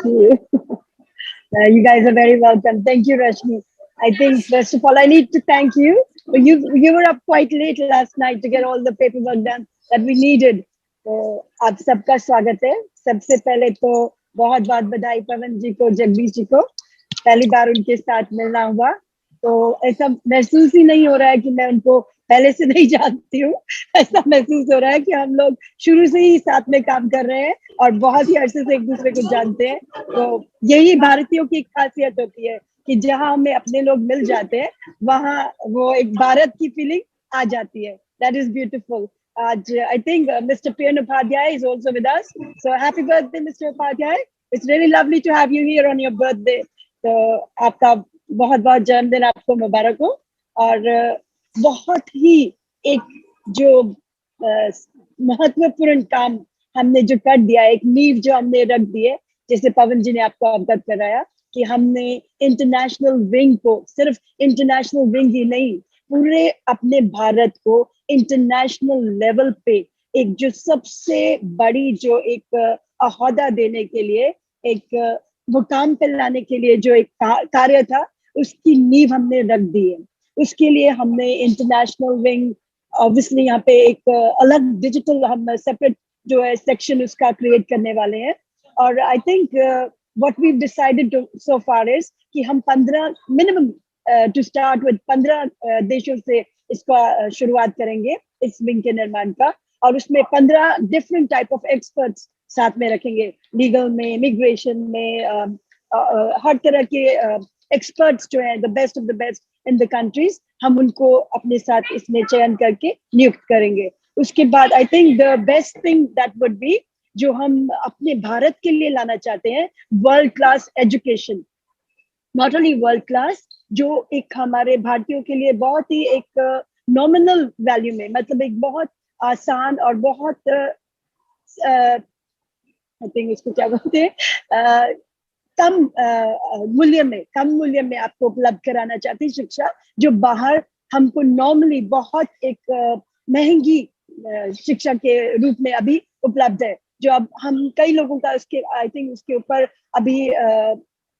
you. You guys are very welcome. Thank you, Rashmi. I think first of all, I need to thank you. You were up quite late last night to get all the paperwork done that we needed. तो आप सबका स्वागत है. सबसे पहले तो बहुत बहुत बधाई पवन जी को, जगदीश जी को. पहली बार उनके साथ मिलना हुआ, तो ऐसा महसूस ही नहीं हो रहा है कि मैं उनको पहले से नहीं जानती हूँ. ऐसा महसूस हो रहा है कि हम लोग शुरू से ही साथ में काम कर रहे हैं और बहुत ही अरसे से एक दूसरे को जानते हैं. तो यही भारतीयों की एक खासियत होती है कि जहाँ हमें अपने लोग मिल जाते हैं वहाँ वो एक भारत की फीलिंग आ जाती है. That is beautiful. आज I think mister PN Upadhyay is also with us. So happy birthday mister Upadhyay. It's really lovely to have you here on your birthday. तो आपका बहुत बहुत जन्मदिन आपको मुबारक हो. और बहुत ही एक जो महत्वपूर्ण काम हमने जो कर दिया, एक नींव जो हमने रख दी है, जैसे पवन जी ने आपको अवगत कराया कि हमने इंटरनेशनल विंग को, सिर्फ इंटरनेशनल विंग ही नहीं, पूरे अपने भारत को इंटरनेशनल लेवल पे एक जो सबसे बड़ी जो एक अहदा देने के लिए, एक मुकाम पे लाने के लिए जो एक कार्य था, उसकी नींव हमने रख दी है. उसके लिए हमने इंटरनेशनल विंग, ऑब्वियसली यहाँ पे एक अलग डिजिटल हम सेपरेट जो है सेक्शन उसका क्रिएट करने वाले हैं. और I think what we decided so far is कि हम 15 मिनिमम टू स्टार्ट विद 15 देशों से इसका शुरुआत करेंगे इस विंग के निर्माण का. और उसमें 15 डिफरेंट टाइप ऑफ एक्सपर्ट्स साथ में रखेंगे. लीगल में, इमिग्रेशन में, हर तरह के एक्सपर्ट्स जो है, the best of the best in the countries, हम उनको अपने साथ इसमें चयन करके नियुक्त करेंगे. उसके बाद I think the best thing that would be, जो हम अपने भारत के लिए लाना चाहते हैं, world class education. Not only world class, जो एक हमारे भारतीयों के लिए बहुत ही एक नॉमिनल वैल्यू में, मतलब एक बहुत आसान और बहुत आई थिंक इसको क्या बोलते हैं, कम मूल्य में आपको उपलब्ध कराना चाहती है शिक्षा, जो बाहर हमको नॉर्मली बहुत एक महंगी शिक्षा के रूप में अभी उपलब्ध है, जो अब हम कई लोगों का उसके आई थिंक उसके ऊपर अभी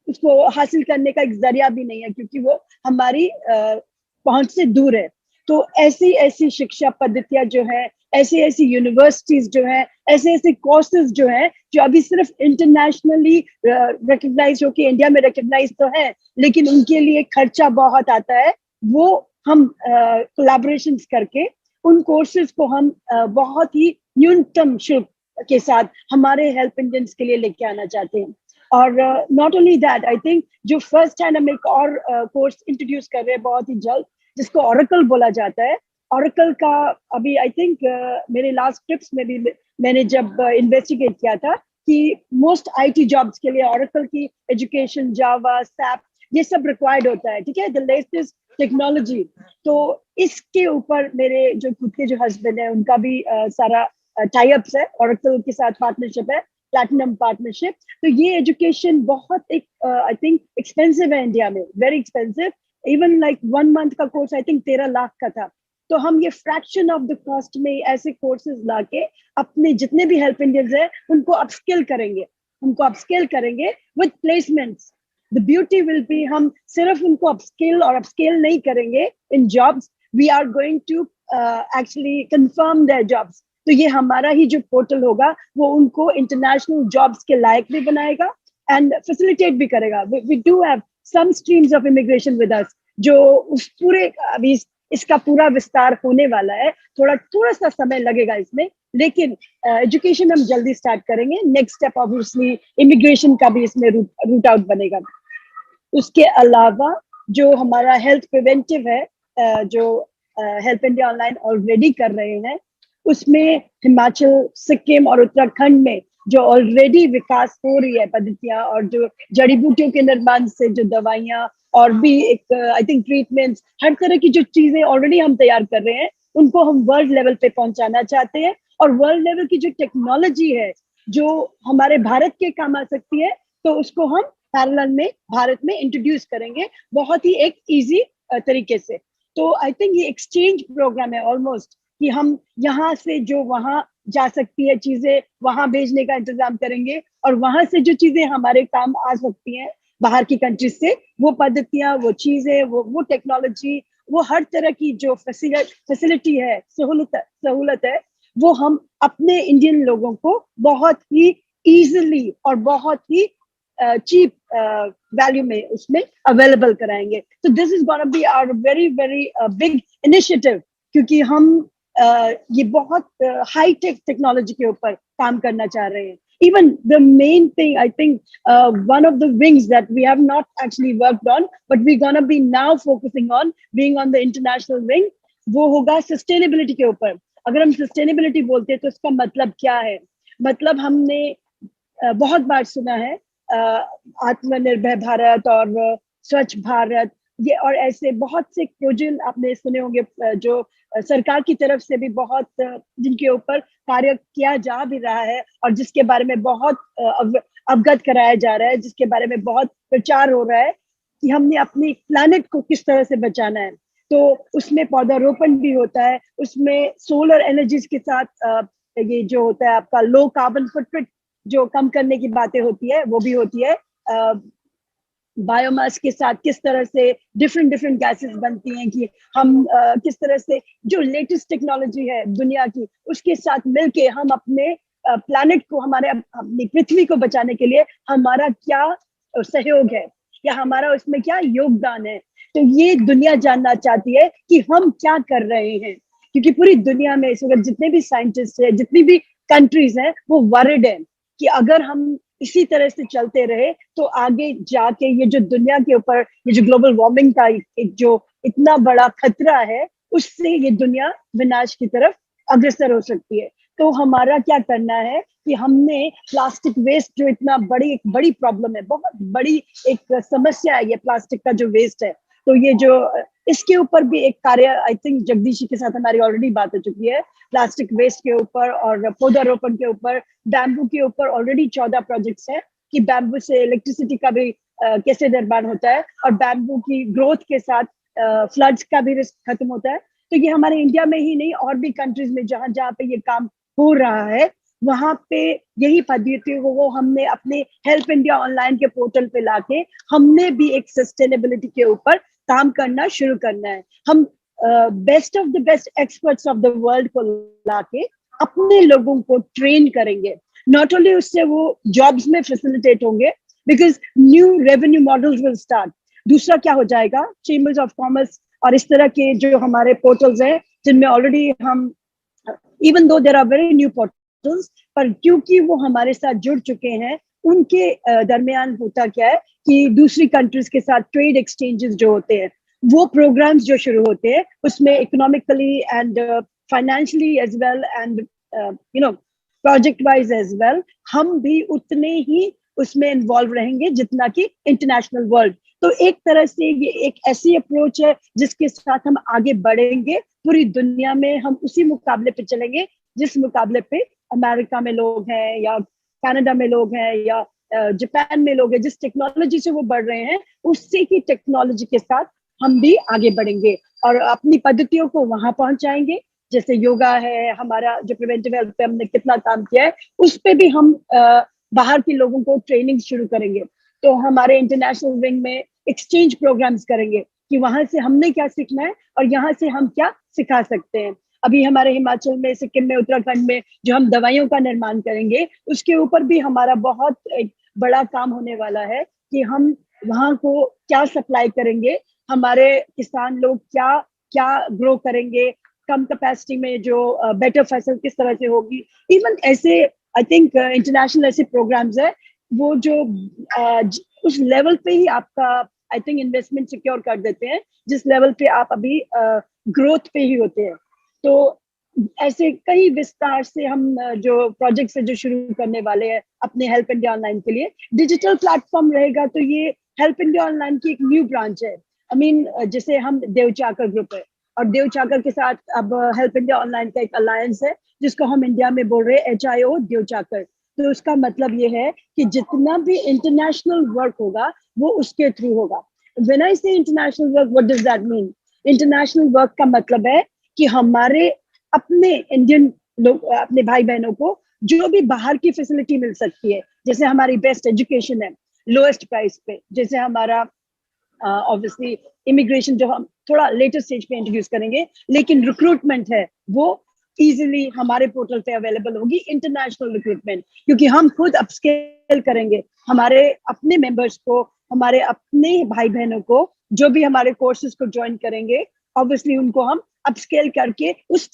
उसको हासिल करने का एक जरिया भी नहीं है, क्योंकि वो हमारी पहुंच से दूर है. तो ऐसी ऐसी शिक्षा पद्धतियां जो है, ऐसी ऐसी यूनिवर्सिटीज जो है, ऐसे ऐसे कोर्सेज जो है, जो अभी सिर्फ इंटरनेशनली रिकग्नाइज होके इंडिया में रिकग्नाइज तो है, लेकिन उनके लिए खर्चा बहुत आता है. वो हम कोलैबोरेशंस करके उन कोर्सेज को हम बहुत ही न्यूनतम शुल्क के साथ हमारे हेल्प इंडियंस के लिए लेके आना चाहते हैं. और not only that, I think जो फर्स्ट हैंड हम एक और कोर्स इंट्रोड्यूस कर रहे हैं बहुत ही जल्द, जिसको ऑरेकल बोला जाता है. ऑरेकल का अभी आई थिंक मेरे लास्ट ट्रिप्स में भी मैंने जब इन्वेस्टिगेट किया था कि मोस्ट आईटी जॉब्स के लिए ऑरेकल की एजुकेशन, जावा, सैप, ये सब रिक्वायर्ड होता है. ठीक है, द लेटेस्ट टेक्नोलॉजी. तो इसके ऊपर मेरे जो खुद के जो हस्बैंड है, उनका भी सारा टाई अप्स है, ऑरेकल के साथ पार्टनरशिप है, प्लैटिनम पार्टनरशिप. तो ये एजुकेशन बहुत एक आई थिंक एक्सपेंसिव है इंडिया में, very expensive. Even like 1 month का कोर्स आई थिंक 13 लाख का था. तो हम ये फ्रैक्शन ऑफ द कॉस्ट में ऐसे कोर्सेज लाके अपने जितने भी हेल्प इंडियंस है उनको अपस्किल करेंगे with placements. The beauty will be, हम सिर्फ उनको अपस्किल नहीं करेंगे in jobs, we are going to actually confirm their jobs. तो ये हमारा ही जो पोर्टल होगा वो उनको इंटरनेशनल जॉब्स के लायक भी बनाएगा एंड फैसिलिटेट भी करेगा. We do have some streams of immigration with us, जो उस पूरे अभी इसका पूरा विस्तार होने वाला है. थोड़ा सा समय लगेगा इसमें, लेकिन एजुकेशन हम जल्दी स्टार्ट करेंगे. नेक्स्ट स्टेप ऑब्वियसली इमिग्रेशन का भी इसमें रूट आउट बनेगा. उसके अलावा जो हमारा हेल्थ प्रिवेंटिव है, जो हेल्प इंडिया ऑनलाइन ऑलरेडी कर रहे हैं, उसमें हिमाचल, सिक्किम और उत्तराखंड में जो ऑलरेडी विकास हो रही है पद्धतियां, और जो जड़ी बूटियों के निर्माण से जो दवाइयां और भी एक आई थिंक ट्रीटमेंट्स, हर तरह की जो चीजें ऑलरेडी हम तैयार कर रहे हैं, उनको हम वर्ल्ड लेवल पे पहुंचाना चाहते हैं. और वर्ल्ड लेवल की जो टेक्नोलॉजी है जो हमारे भारत के काम आ सकती है, तो उसको हम पैरेलल में भारत में इंट्रोड्यूस करेंगे बहुत ही एक इजी तरीके से. तो आई थिंक ये एक्सचेंज प्रोग्राम है ऑलमोस्ट, कि हम यहाँ से जो वहाँ जा सकती है चीजें वहां भेजने का इंतजाम करेंगे, और वहां से जो चीजें हमारे काम आ सकती हैं बाहर की कंट्रीज से, वो पद्धतियां, वो चीजें, वो टेक्नोलॉजी, वो हर तरह की जो फैसिलिटी है, सहूलत है, वो हम अपने इंडियन लोगों को बहुत ही इजीली और बहुत ही चीप वैल्यू में उसमें अवेलेबल कराएंगे। तो this is gonna be our very very big initiative, क्योंकि हम ये बहुत हाई टेक टेक्नोलॉजी के ऊपर काम करना चाह रहे हैं। Even the main thing, I think, one of the wings that we have not actually worked on, but we're gonna be now focusing on, being on the international wing, वो होगा sustainability के ऊपर। अगर हम sustainability बोलते हैं तो इसका मतलब क्या है? मतलब हमने बहुत बार सुना है आत्मनिर्भर भारत और स्वच्छ भारत, ये और ऐसे बहुत से प्रोजेक्ट आपने सुने होंगे जो सरकार की तरफ से भी बहुत जिनके ऊपर कार्य किया जा भी रहा है, और जिसके बारे में बहुत अवगत कराया जा रहा है, जिसके बारे में बहुत प्रचार हो रहा है कि हमने अपनी प्लैनेट को किस तरह से बचाना है। तो उसमें पौधारोपण भी होता है, उसमें सोलर एनर्जीज के साथ ये जो होता है आपका लो कार्बन फुटप्रिंट जो कम करने की बातें होती है, वो भी होती है। बायोमास के साथ किस तरह से डिफरेंट डिफरेंट गैसेस बनती हैं, कि हम किस तरह से जो लेटेस्ट टेक्नोलॉजी है दुनिया की, उसके साथ मिलके हम अपने प्लैनेट को, हमारे अपनी पृथ्वी को बचाने के लिए हमारा क्या सहयोग है, या हमारा उसमें क्या योगदान है। तो ये दुनिया जानना चाहती है कि हम क्या कर रहे हैं, क्योंकि पूरी दुनिया में इस वक्त जितने भी साइंटिस्ट हैं, जितनी भी कंट्रीज हैं, वो वरिड है कि अगर हम इसी तरह से चलते रहे तो आगे जाके ये जो दुनिया के ऊपर ये जो ग्लोबल वार्मिंग का एक जो इतना बड़ा खतरा है, उससे ये दुनिया विनाश की तरफ अग्रसर हो सकती है। तो हमारा क्या करना है कि हमने प्लास्टिक वेस्ट जो इतना एक बड़ी प्रॉब्लम है, बहुत बड़ी एक समस्या है ये प्लास्टिक का जो वेस्ट है, तो ये जो इसके ऊपर भी एक कार्य आई थिंक जगदीश के साथ हमारी ऑलरेडी बात हो चुकी है, प्लास्टिक वेस्ट के ऊपर और पौधारोपण के ऊपर, बैम्बू के ऊपर ऑलरेडी 14 प्रोजेक्ट्स हैं कि बैम्बू से इलेक्ट्रिसिटी का भी कैसे निर्माण होता है, और बैम्बू की ग्रोथ के साथ फ्लड्स का भी रिस्क खत्म होता है। तो ये हमारे इंडिया में ही नहीं, और भी कंट्रीज में जहां जहां पे ये काम हो रहा है, वहां पे यही पद्धति को हमने अपने हेल्प इंडिया ऑनलाइन के पोर्टल पे लाके हमने भी एक सस्टेनेबिलिटी के ऊपर काम करना शुरू करना है। हम best of the best experts of the world को लाके अपने लोगों को ट्रेन करेंगे। नॉट ओनली उससे वो जॉब्स में फैसिलिटेट होंगे, because new revenue models will start. दूसरा क्या हो जाएगा, चेम्बर्स ऑफ कॉमर्स और इस तरह के जो हमारे पोर्टल्स हैं, जिनमें ऑलरेडी हम, even though there are very new portals, पर क्योंकि वो हमारे साथ जुड़ चुके हैं, उनके दरमियान होता क्या है कि दूसरी कंट्रीज के साथ ट्रेड एक्सचेंजेस जो होते हैं, वो प्रोग्राम्स जो शुरू होते हैं, उसमें economically and financially as well and project wise as well, हम भी उतने ही उसमें इन्वॉल्व रहेंगे जितना कि इंटरनेशनल वर्ल्ड। तो एक तरह से ये एक ऐसी अप्रोच है जिसके साथ हम आगे बढ़ेंगे पूरी दुनिया में। हम उसी मुकाबले पे चलेंगे जिस मुकाबले पे अमेरिका में लोग हैं, या कनाडा में लोग हैं, या जापान में लोग हैं। जिस टेक्नोलॉजी से वो बढ़ रहे हैं, उससे ही टेक्नोलॉजी के साथ हम भी आगे बढ़ेंगे और अपनी पद्धतियों को वहां पहुंचाएंगे। जैसे योगा है हमारा, जो प्रिवेंटिव हेल्थ पे हमने कितना काम किया है, उस पे भी हम बाहर के लोगों को ट्रेनिंग शुरू करेंगे। तो हमारे इंटरनेशनल विंग में एक्सचेंज प्रोग्राम्स करेंगे कि वहां से हमने क्या सीखना है और यहाँ से हम क्या सिखा सकते हैं। अभी हमारे हिमाचल में, सिक्किम में, उत्तराखंड में जो हम दवाइयों का निर्माण करेंगे, उसके ऊपर भी हमारा बहुत एक बड़ा काम होने वाला है कि हम वहां को क्या सप्लाई करेंगे, हमारे किसान लोग क्या क्या ग्रो करेंगे, कम कैपेसिटी में जो बेटर फसल किस तरह से होगी। इवन ऐसे आई थिंक इंटरनेशनल ऐसे प्रोग्राम्स है वो जो उस लेवल पे ही आपका आई थिंक इन्वेस्टमेंट सिक्योर कर देते हैं जिस लेवल पे आप अभी ग्रोथ पे ही होते हैं। तो ऐसे कई विस्तार से हम जो प्रोजेक्ट है जो शुरू करने वाले हैं अपने हेल्प इंडिया ऑनलाइन के लिए। डिजिटल प्लेटफॉर्म रहेगा तो ये हेल्प इंडिया ऑनलाइन की एक न्यू ब्रांच है। आई मीन जैसे हम देवचाकर ग्रुप है और देवचाकर के साथ अब हेल्प इंडिया ऑनलाइन का एक अलायंस है जिसको हम इंडिया में बोल रहे हैं HIO देवचाकर। तो उसका मतलब ये है कि जितना भी इंटरनेशनल वर्क होगा वो उसके थ्रू होगा। व्हेन आई से international work, what does that mean? International work का मतलब है कि हमारे अपने इंडियन लोग अपने भाई बहनों को जो भी बाहर की फैसिलिटी मिल सकती है, जैसे हमारी बेस्ट एजुकेशन है लोएस्ट प्राइस पे, जैसे हमारा ऑब्वियसली इमिग्रेशन जो हम थोड़ा लेटर स्टेज पे इंट्रोड्यूस करेंगे, लेकिन रिक्रूटमेंट है वो इजीली हमारे पोर्टल पे अवेलेबल होगी, इंटरनेशनल रिक्रूटमेंट, क्योंकि हम खुद अपस्केल करेंगे हमारे अपने मेंबर्स को, हमारे अपने भाई बहनों को, जो भी हमारे कोर्सेज को ज्वाइन करेंगे, ऑब्वियसली उनको हम अपस्केल करके उस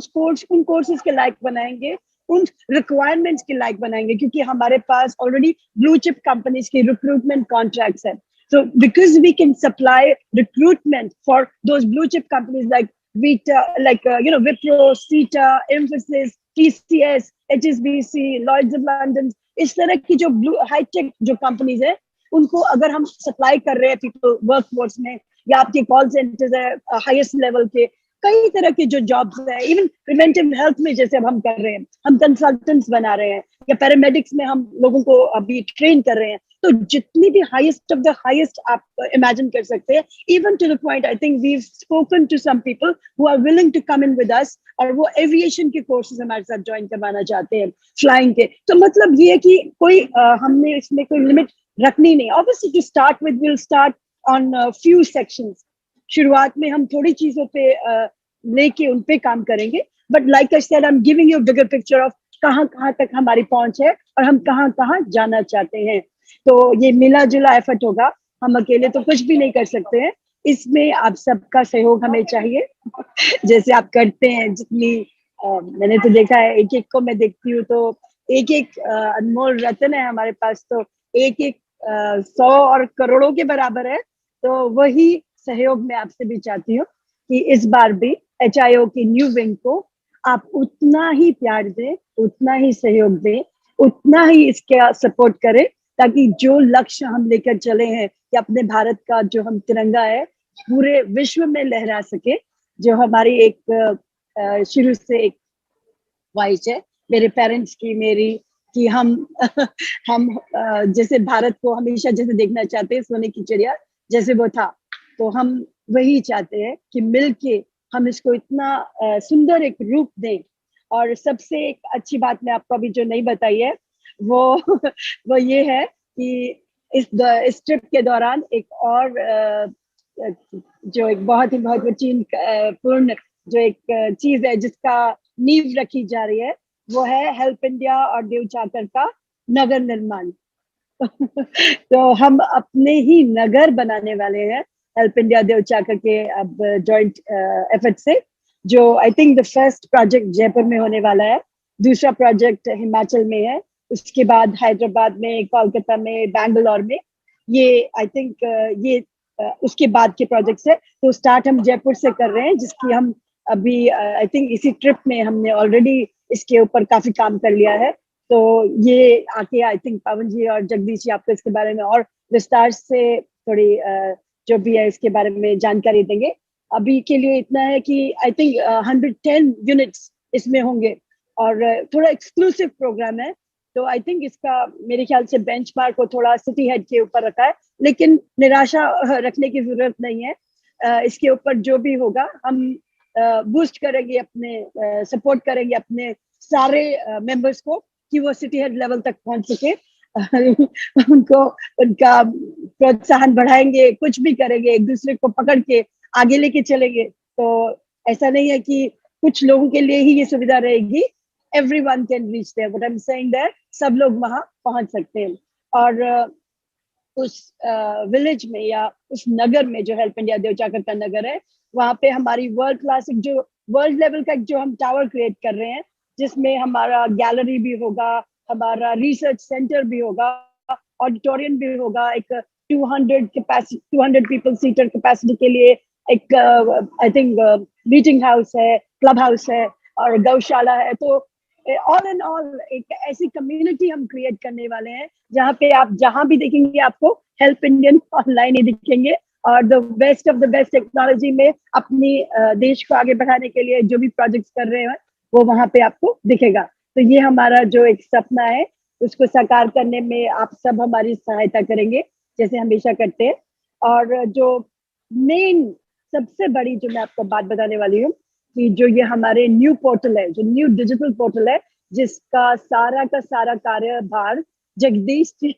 कोर्स उन कोर्सेज के लायक बनाएंगे, उन रिक्वायरमेंट्स के लायक बनाएंगे, क्योंकि हमारे पास ऑलरेडी ब्लू चिप कंपनीज की रिक्रूटमेंट कॉन्ट्रैक्ट्स है. So because we can supply recruitment for those blue chip companies like Vita, like Wipro, Sita, Emphasis, TCS, HSBC, Lloyds of London, इस तरह की जो blue high tech जो companies है, उनको अगर हम supply कर रहे हैं people workforce में, या आपके call centers है highest level के, कई तरह के जो जॉब्स है, इवन प्रिवेंटिव हेल्थ में जैसे अब हम कर रहे हैं, हम कंसल्टेंट्स बना रहे हैं, या पैरामेडिक्स में हम लोगों को अभी ट्रेन कर रहे हैं, तो जितनी भी हाईएस्ट ऑफ द हाईएस्ट आप इमेजिन कर सकते हैं, even to the point I think we spoken to some people who are willing to come in with us, और वो एविएशन के कोर्सेज हमारे साथ ज्वाइन करवाना चाहते हैं, फ्लाइंग के. तो मतलब ये कि कोई हमने इसमें कोई लिमिट रखनी नहीं. Obviously to start with will start on few sections. शुरुआत में हम थोड़ी चीजों पे लेके उन पे काम करेंगे, but like I said, I am giving you bigger picture of कहाँ कहाँ तक हमारी पहुंच है और हम कहाँ कहाँ जाना चाहते हैं. तो ये मिला जुला एफर्ट होगा, हम अकेले तो कुछ भी नहीं कर सकते हैं, इसमें आप सबका सहयोग हमें चाहिए. जैसे आप करते हैं, जितनी मैंने तो देखा है, एक एक को मैं देखती हूँ तो एक एक अनमोल रत्न है हमारे पास, तो एक एक 100 और करोड़ों के बराबर है. तो वही सहयोग मैं आपसे भी चाहती हूँ कि इस बार भी HIO की न्यू विंग को आप उतना ही प्यार दें, उतना ही सहयोग दें, उतना ही इसका सपोर्ट करें, ताकि जो लक्ष्य हम लेकर चले हैं कि अपने भारत का जो हम तिरंगा है पूरे विश्व में लहरा सके, जो हमारी एक शुरू से एक ख्वाहिश है मेरे पेरेंट्स की, मेरी, कि हम हम जैसे भारत को हमेशा जैसे देखना चाहते हैं सोने की चिड़िया जैसे वो था, तो हम वही चाहते हैं कि मिलके हम इसको इतना सुंदर एक रूप दें. और सबसे एक अच्छी बात मैं आपको अभी जो नहीं बताई है वो वो ये है कि इस ट्रिप के दौरान एक और जो एक बहुत ही महत्वपूर्ण पूर्ण जो एक चीज है जिसका नींव रखी जा रही है, वो है हेल्प इंडिया और देव चाकर का नगर निर्माण. तो हम अपने ही नगर बनाने वाले हैं हेल्प इंडिया देव चाकर के अब जॉइंट एफर्ट से, जो I think the first project Jaipur में होने वाला है, दूसरा प्रोजेक्ट हिमाचल में है, उसके बाद हैदराबाद में, कोलकाता में, बैंगलोर में, ये आई थिंक ये उसके बाद के प्रोजेक्ट्स है. तो स्टार्ट हम जयपुर से कर रहे हैं, जिसकी हम अभी आई थिंक इसी ट्रिप में हमने ऑलरेडी इसके ऊपर काफी काम कर लिया है. तो ये आके आई थिंक पवन जी और जगदीश जी आपको इसके बारे में और विस्तार से थोड़ी जो भी है इसके बारे में जानकारी देंगे. अभी के लिए इतना है कि आई थिंक 110 यूनिट्स इसमें होंगे और थोड़ा एक्सक्लूसिव प्रोग्राम है. तो आई थिंक इसका मेरे ख्याल से बेंचमार्क को थोड़ा सिटी हेड के ऊपर रखा है, लेकिन निराशा रखने की जरूरत नहीं है. इसके ऊपर जो भी होगा हम बूस्ट करेंगे, अपने सपोर्ट करेंगे अपने सारे मेंबर्स को कि वो सिटी हेड लेवल तक पहुंच सके. उनको उनका प्रोत्साहन बढ़ाएंगे, कुछ भी करेंगे, एक दूसरे को पकड़ के आगे लेके चलेंगे. तो ऐसा नहीं है कि कुछ लोगों के लिए ही ये सुविधा रहेगी, everyone can reach there. What I'm saying that सब लोग वहां पहुंच सकते हैं. और उस विलेज में या उस नगर में जो हेल्प इंडिया देव चाकर का नगर है, वहां पे हमारी वर्ल्ड क्लास जो वर्ल्ड लेवल का जो हम टावर क्रिएट कर रहे हैं, जिसमें हमारा गैलरी भी होगा, हमारा रिसर्च सेंटर भी होगा, ऑडिटोरियम भी होगा, एक 200 पीपल सीटर कैपेसिटी के लिए एक आई थिंक मीटिंग हाउस है, क्लब हाउस है और गौशाला है. तो ऑल इन ऑल एक ऐसी कम्युनिटी हम क्रिएट करने वाले हैं जहाँ पे आप जहाँ भी देखेंगे आपको हेल्प इंडियन ऑनलाइन ही दिखेंगे, और the best of the best technology में अपनी देश को आगे बढ़ाने के लिए जो भी प्रोजेक्ट्स कर रहे हैं वो वहाँ पे आपको दिखेगा. तो ये हमारा जो एक सपना है उसको साकार करने में आप सब हमारी सहायता करेंगे जैसे हमेशा करते हैं. और जो मेन सबसे बड़ी जो मैं आपको बात बताने वाली हूँ कि जो ये हमारे न्यू पोर्टल है, जो न्यू डिजिटल पोर्टल है, जिसका सारा का सारा कार्यभार जगदीश जी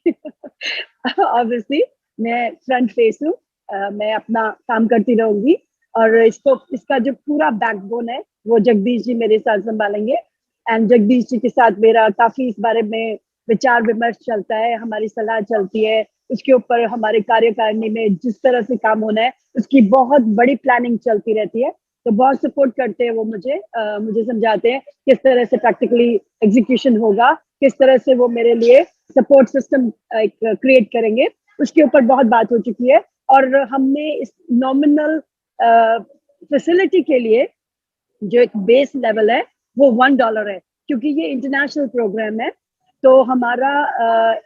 ऑब्वियसली मैं फ्रंट फेस हूँ, मैं अपना काम करती रहूंगी और इसका जो पूरा बैकबोन है वो जगदीश जी मेरे साथ संभालेंगे। एंड जगदीश जी के साथ मेरा काफी इस बारे में विचार विमर्श चलता है, हमारी सलाह चलती है, उसके ऊपर हमारे कार्यकारिणी में जिस तरह से काम होना है उसकी बहुत बड़ी प्लानिंग चलती रहती है। तो बहुत सपोर्ट करते हैं वो मुझे समझाते हैं किस तरह से प्रैक्टिकली एग्जीक्यूशन होगा, किस तरह से वो मेरे लिए सपोर्ट सिस्टम एक क्रिएट करेंगे, उसके ऊपर बहुत बात हो चुकी है। और हमने इस नॉमिनल फैसिलिटी के लिए जो एक बेस लेवल है वो $1 है, क्योंकि ये इंटरनेशनल प्रोग्राम है। तो हमारा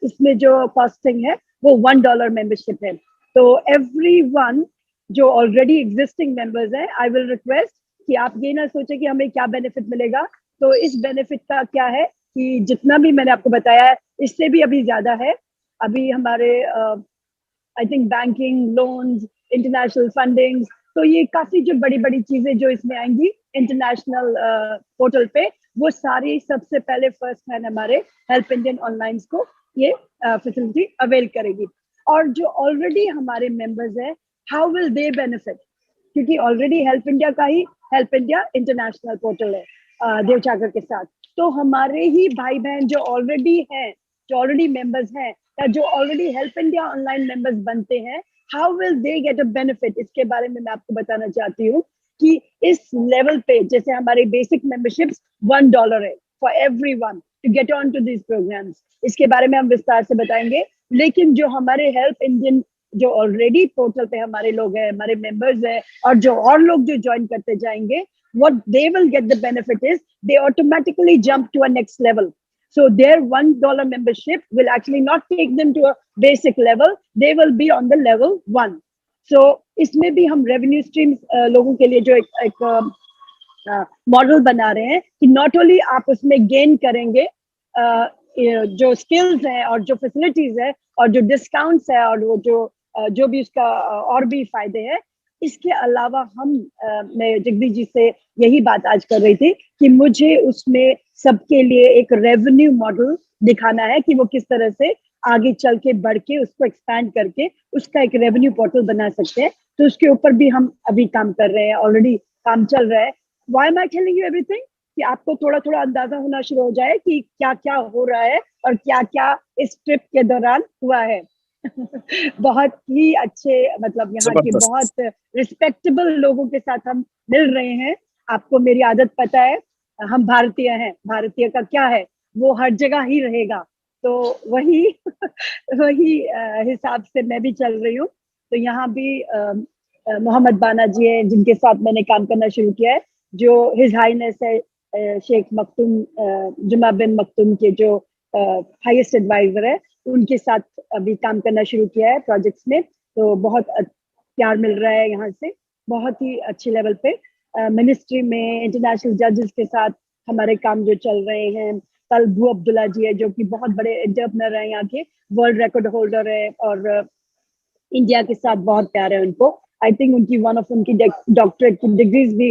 इसमें जो कॉस्टिंग है वो $1 मेंबरशिप है। तो एवरी वन जो ऑलरेडी एग्जिस्टिंग मेंबर्स है, आई विल रिक्वेस्ट कि आप ये ना सोचे कि हमें क्या बेनिफिट मिलेगा। तो इस बेनिफिट का क्या है कि जितना भी मैंने आपको बताया है इससे भी अभी ज्यादा है। अभी हमारे I think banking, loans, international funding, तो ये काफी जो बड़ी बड़ी चीजें जो इसमें आएंगी इंटरनेशनल पोर्टल पे, वो सारी सबसे पहले फर्स्ट हैंड हमारे हेल्प इंडियन ऑनलाइन को ये फैसिलिटी अवेल करेगी। और जो ऑलरेडी हमारे मेंबर्स है, हाउ विल दे बेनिफिट, क्योंकि ऑलरेडी हेल्प इंडिया का ही हेल्प इंडिया इंटरनेशनल पोर्टल है देवचाकर के साथ। तो हमारे ही भाई बहन जो ऑलरेडी हैं, जो ऑलरेडी मेंबर्स हैं या जो already help India online members बनते हैं, how will they get a benefit, इसके बारे में मैं आपको बताना चाहती हूँ कि इस लेवल पे जैसे हमारे बेसिक मेंबरशिप्स $1 है for everyone to get on to this programs, इसके बारे में हम विस्तार से बताएंगे। लेकिन जो हमारे हेल्प इंडियन जो ऑलरेडी पोर्टल पे हमारे लोग हैं, हमारे मेंबर्स हैं, और जो और लोग जो ज्वाइन करते जाएंगे, what they will get the benefit is they automatically jump to a next level. So their $1 membership will actually not take them to a basic level, they will be on the level 1. So इसमें भी हम revenue streams लोगों के लिए जो एक model बना रहे हैं कि नॉट ओनली आप उसमें गेन करेंगे जो स्किल्स हैं और जो फैसिलिटीज है और जो डिस्काउंट्स है और वो जो भी उसका और भी फायदे हैं, इसके अलावा हम मैं जगदीश जी से यही बात आज कर रही थी कि मुझे उसमें सबके लिए एक रेवेन्यू मॉडल दिखाना है कि वो किस तरह से आगे चल के बढ़ के उसको एक्सपैंड करके उसका एक रेवेन्यू पोर्टल बना सकते हैं। तो उसके ऊपर भी हम अभी काम कर रहे हैं, ऑलरेडी काम चल रहा है। Why am I telling you everything, कि आपको थोड़ा थोड़ा अंदाजा होना शुरू हो जाए कि क्या क्या हो रहा है और क्या क्या इस ट्रिप के दौरान हुआ है। बहुत ही अच्छे, मतलब यहाँ के बहुत रिस्पेक्टेबल लोगों के साथ हम मिल रहे हैं। आपको मेरी आदत पता है, हम भारतीय हैं, भारतीय का क्या है वो हर जगह ही रहेगा। तो वही वही हिसाब से मैं भी चल रही हूँ। तो यहाँ भी मोहम्मद बाना जी है जिनके साथ मैंने काम करना शुरू किया है, जो हिज हाईनेस है शेख मखतूम जुमा बिन मखतूम के जो हाईएस्ट एडवाइजर है, उनके साथ अभी काम करना शुरू किया है प्रोजेक्ट्स में। तो बहुत प्यार मिल रहा है यहाँ से, बहुत ही अच्छे लेवल पे। मिनिस्ट्री में इंटरनेशनल जजेस के साथ हमारे काम जो चल रहे हैं। कल भू अब्दुल्ला जी है जो कि बहुत बड़े एंटरप्रेन्योर है, यहाँ के वर्ल्ड रिकॉर्ड होल्डर है और इंडिया के साथ बहुत प्यार है उनको। आई थिंक उनकी उनकी डॉक्टरेट की डिग्रीज भी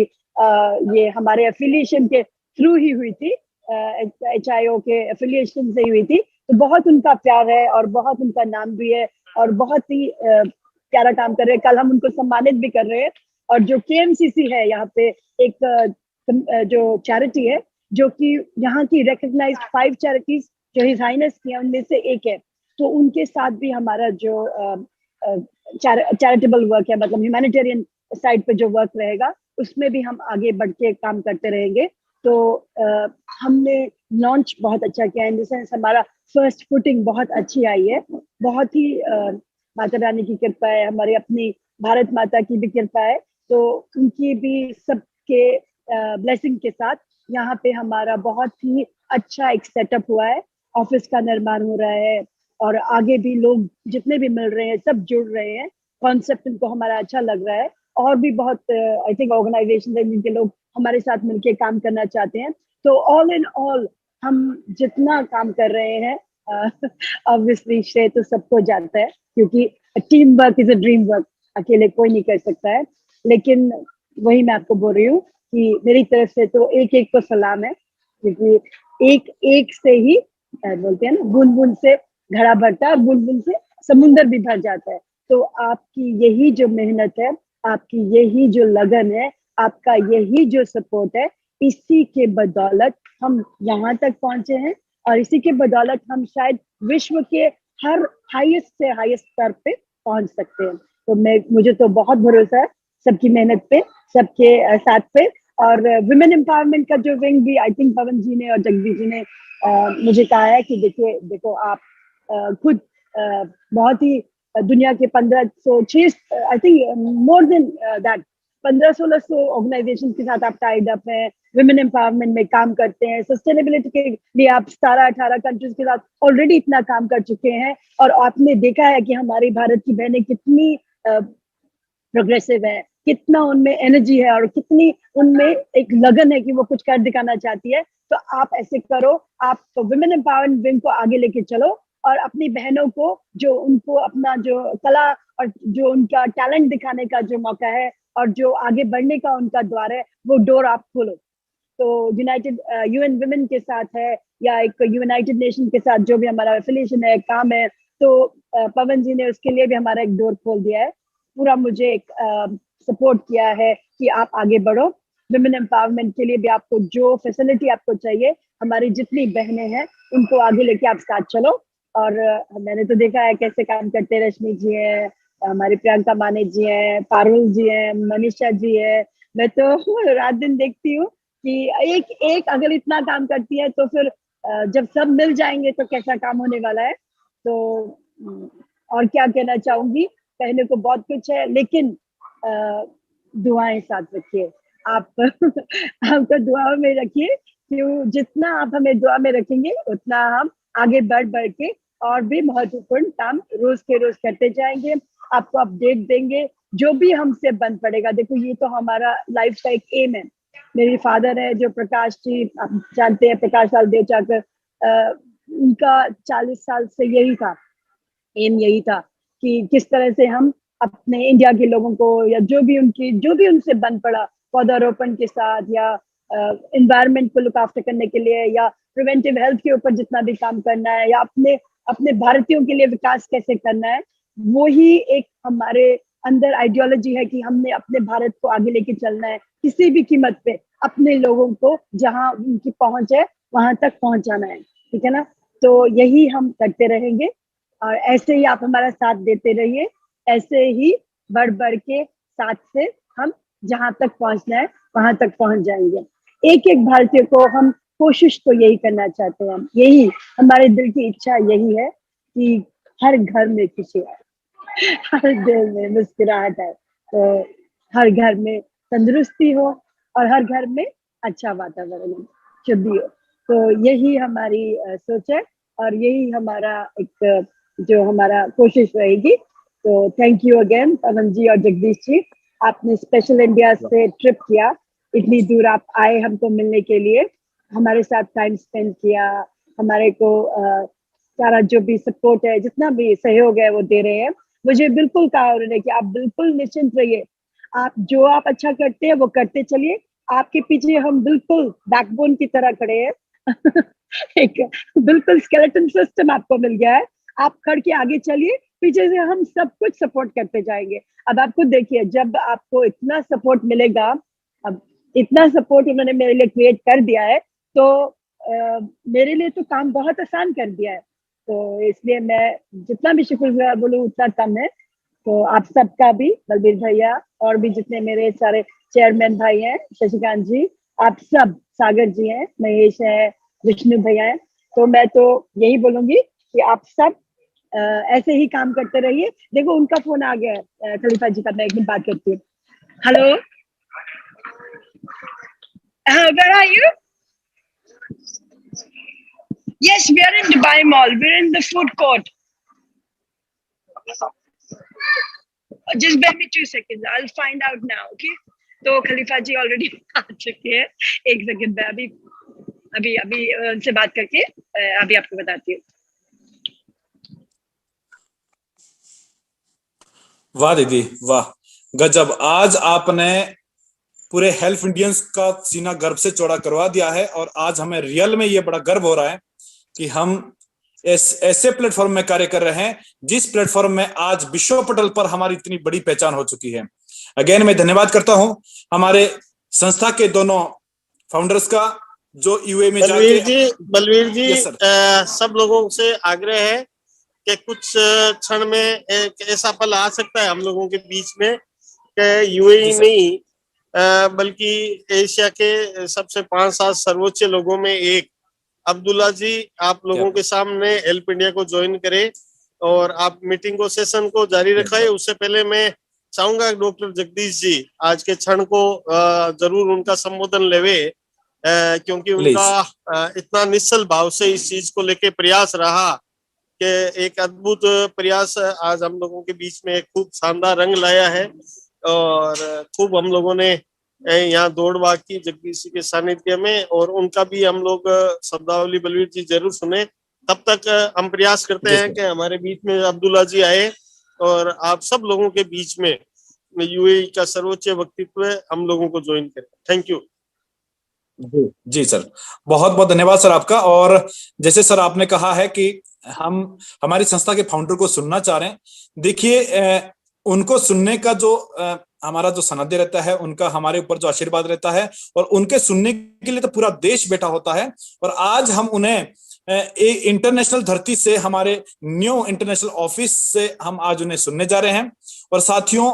ये हमारे एफिलिएशन के थ्रू ही हुई थी, HIO के एफिलिएशन से ही हुई थी। तो बहुत उनका प्यार है और बहुत उनका नाम भी है और बहुत ही प्यारा काम कर रहे हैं। कल हम उनको सम्मानित भी कर रहे हैं। और जो KMCC है यहाँ पे एक जो चैरिटी है जो कि यहाँ की रिकग्नाइज्ड 5 चैरिटीज जो हिज हाइनेस की है उनमें से एक है। तो उनके साथ भी हमारा जो चैरिटेबल वर्क है, मतलब ह्यूमैनिटेरियन साइड पे जो वर्क रहेगा, उसमें भी हम आगे बढ़ के काम करते रहेंगे। तो हमने लॉन्च बहुत अच्छा किया है, इन द सेंस हमारा फर्स्ट फुटिंग बहुत अच्छी आई है। बहुत ही माता रानी की कृपा है, हमारी अपनी भारत माता की भी कृपा है। तो उनकी भी सबके ब्लेसिंग के साथ यहाँ पे हमारा बहुत ही अच्छा एक सेटअप हुआ है, ऑफिस का निर्माण हो रहा है और आगे भी लोग जितने भी मिल रहे हैं सब जुड़ रहे हैं। कॉन्सेप्ट उनको हमारा अच्छा लग रहा है और भी बहुत आई थिंक ऑर्गेनाइजेशन है जिनके लोग हमारे साथ मिलके काम करना चाहते हैं। तो ऑल इन ऑल हम जितना काम कर रहे हैं, ऑब्वियसली श्रेय तो सबको जाता है क्योंकि team work is a dream work, अकेले कोई नहीं कर सकता है। लेकिन वही मैं आपको बोल रही हूँ कि मेरी तरफ से तो एक एक को सलाम है, क्योंकि एक एक से ही बोलते हैं ना, बूंद बूंद से घड़ा भरता है और बूंद बूंद से समुंदर भी भर जाता है। तो आपकी यही जो मेहनत है, आपकी यही जो लगन है, आपका यही जो सपोर्ट है, इसी के बदौलत हम यहाँ तक पहुंचे हैं, और इसी के बदौलत हम शायद विश्व के हर हाईएस्ट से हाईएस्ट स्तर पे पहुंच सकते हैं। तो मुझे तो बहुत भरोसा है सबकी मेहनत पे, सबके साथ पे। और वुमेन एम्पावरमेंट का जो विंग भी, आई थिंक पवन जी ने और जगदीश जी ने मुझे कहा है कि देखिए, देखो आप खुद बहुत ही दुनिया के 1500 I think more than that 1500-1600 organization के साथ आप टाइड अप हैं, वुमेन एम्पावरमेंट में काम करते हैं, सस्टेनेबिलिटी के लिए आप 17-18 कंट्रीज के साथ ऑलरेडी इतना काम कर चुके हैं। और आपने देखा है कि हमारी भारत की बहनें कितनी प्रोग्रेसिव है, कितना उनमें एनर्जी है, और कितनी उनमें एक लगन है कि वो कुछ कर दिखाना चाहती है। तो आप ऐसे करो, आप तो वुमेन एम्पावरमेंट विंग को आगे लेके चलो, और अपनी बहनों को, जो उनको अपना जो कला और जो उनका टैलेंट दिखाने का जो मौका है, और जो आगे बढ़ने का उनका द्वार है, वो डोर आप खोलो। तो यूनाइटेड यूएन वुमेन के साथ है, या एक यूनाइटेड नेशन के साथ जो भी हमारा एफिलिएशन है, काम है, तो पवन जी ने उसके लिए भी हमारा एक डोर खोल दिया है, पूरा मुझे एक सपोर्ट किया है कि आप आगे बढ़ो। वुमेन एम्पावरमेंट के लिए भी आपको जो फैसिलिटी आपको चाहिए, हमारी जितनी बहनें हैं उनको आगे लेके आप साथ चलो। और मैंने तो देखा है कैसे काम करते हैं, रश्मि जी हैं, हमारी प्रियंका माने जी हैं, पारुल जी हैं, मनीषा जी है। मैं तो रात दिन देखती हूँ कि एक एक अगर इतना काम करती है, तो फिर जब सब मिल जाएंगे तो कैसा काम होने वाला है। तो और क्या कहना चाहूंगी, कहने को बहुत कुछ है, लेकिन दुआएं साथ रखिए आप। आपको दुआओं में रखिए, क्यों जितना आप हमें दुआ में रखेंगे, उतना हम आगे बढ़ बढ़ के और भी महत्वपूर्ण काम रोज के रोज करते जाएंगे, आपको अपडेट देंगे जो भी हमसे बन पड़ेगा। देखो, ये तो हमारा लाइफ का एक एम है। मेरे फादर है जो प्रकाश जी, आप जानते हैं, प्रकाश लाल देवचाकर, उनका 40 साल से यही था, एम यही था कि किस तरह से हम अपने इंडिया के लोगों को, या जो भी उनसे बन पड़ा, पौधारोपण के साथ, या एनवायरनमेंट को लुक आफ्टर करने के लिए, या प्रिवेंटिव हेल्थ के ऊपर जितना भी काम करना है, या अपने अपने भारतीयों के लिए विकास कैसे करना है, वो ही एक हमारे अंदर आइडियोलॉजी है कि हमने अपने भारत को आगे लेके चलना है, किसी भी कीमत पे अपने लोगों को जहां उनकी पहुंच है वहां तक पहुंचाना है। ठीक है ना? तो यही हम करते रहेंगे, और ऐसे ही आप हमारा साथ देते रहिए, ऐसे ही बढ़ बढ़ के साथ से हम जहां तक पहुंचना है वहां तक पहुंच जाएंगे। एक एक भारतीय को हम कोशिश तो यही करना चाहते हैं, हम यही, हमारे दिल की इच्छा यही है कि हर घर में खुशी आए, हर दिल में मुस्कुराहट आए, तो हर घर में तंदुरुस्ती हो, और हर घर में अच्छा वातावरण हो, शुद्धि हो। तो यही हमारी सोच है, और यही हमारा एक जो हमारा कोशिश रहेगी। तो थैंक यू अगेन पवन जी और जगदीश जी, आपने स्पेशल इंडिया से ट्रिप किया, इतनी दूर आप आए हमको मिलने के लिए, हमारे साथ टाइम स्पेंड किया, हमारे को सारा जो भी सपोर्ट है, जितना भी सहयोग है वो दे रहे हैं। मुझे बिल्कुल कहा उन्होंने कि आप बिल्कुल निश्चिंत रहिए, आप अच्छा करते हैं वो करते चलिए, आपके पीछे हम बिल्कुल बैकबोन की तरह खड़े हैं। एक बिल्कुल स्केलेटन सिस्टम आपको मिल गया है, आप खड़ के आगे चलिए, पीछे से हम सब कुछ सपोर्ट करते जाएंगे। अब आपको देखिए, जब आपको इतना सपोर्ट मिलेगा, अब इतना सपोर्ट उन्होंने मेरे लिए क्रिएट कर दिया है, तो मेरे लिए तो काम बहुत आसान कर दिया है। तो इसलिए मैं जितना भी शुक्रगुजार बोलूँ उतना कम है। तो आप सबका भी, बलबीर भैया और भी जितने मेरे सारे चेयरमैन भाई हैं, शशिकांत जी, आप सब, सागर जी हैं, महेश है, विष्णु भैया है, तो मैं तो यही बोलूंगी कि आप सब ऐसे ही काम करते रहिए। देखो उनका फोन आ गया है, खलीफा जी का, मैं एक मिनट बात करती हूँ। Hello, where are you? Yes, we are in Dubai Mall. We're in the food court. Just bear me 2 seconds. I'll find out now. Okay? तो खलीफा जी ऑलरेडी आ चुके हैं। एक सेकंड में अभी अभी अभी उनसे बात करके अभी आपको बताती हूँ। वाह दीदी वाह, गजब। आज आपने पूरे हेल्प इंडियंस का सीना गर्व से चौड़ा करवा दिया है। और आज हमें रियल में ये बड़ा गर्व हो रहा है कि हम ऐसे प्लेटफॉर्म में कार्य कर रहे हैं जिस प्लेटफॉर्म में आज विश्व पटल पर हमारी इतनी बड़ी पहचान हो चुकी है। अगेन मैं धन्यवाद करता हूं हमारे संस्था के दोनों फाउंडर्स का, जो यूए में जाके। बलवीर जी, यस सर। सब लोगों से आग्रह है कि कुछ क्षण में एक ऐसा पल आ सकता है हम लोगों के बीच में कि यूएई नहीं बल्कि एशिया के सबसे 5-7 सर्वोच्च लोगों में एक अब्दुल्ला जी आप लोगों के सामने हेल्प इंडिया को ज्वाइन करें और आप मीटिंग को, सेशन को जारी रखें। उससे पहले मैं चाहूंगा डॉक्टर जगदीश जी आज के क्षण को जरूर उनका संबोधन लेवे, क्योंकि उनका इतना निश्चल भाव से इस चीज को लेके प्रयास रहा कि एक अद्भुत प्रयास आज हम लोगों के बीच में खूब शानदार रंग लाया है और खूब हम लोगों ने यहाँ दौड़ भाग की जगदीश जी के सानिध्य में, और उनका भी हम लोग शब्दावली बलवीर जी जरूर सुने। तब तक हम प्रयास करते हैं कि हमारे बीच में अब्दुल्ला जी आए और आप सब लोगों के बीच में यूएई का सर्वोच्च व्यक्तित्व हम लोगों को ज्वाइन करें। Thank you. जी सर, बहुत बहुत धन्यवाद सर आपका। और जैसे सर आपने कहा है कि हम हमारी संस्था के फाउंडर को सुनना चाह रहे हैं, देखिए उनको सुनने का जो हमारा जो सनद्य रहता है, उनका हमारे ऊपर जो आशीर्वाद रहता है, और उनके सुनने के लिए तो पूरा देश बैठा होता है। और आज हम उन्हें इंटरनेशनल धरती से, हमारे न्यू इंटरनेशनल ऑफिस से हम आज उन्हें सुनने जा रहे हैं। और साथियों,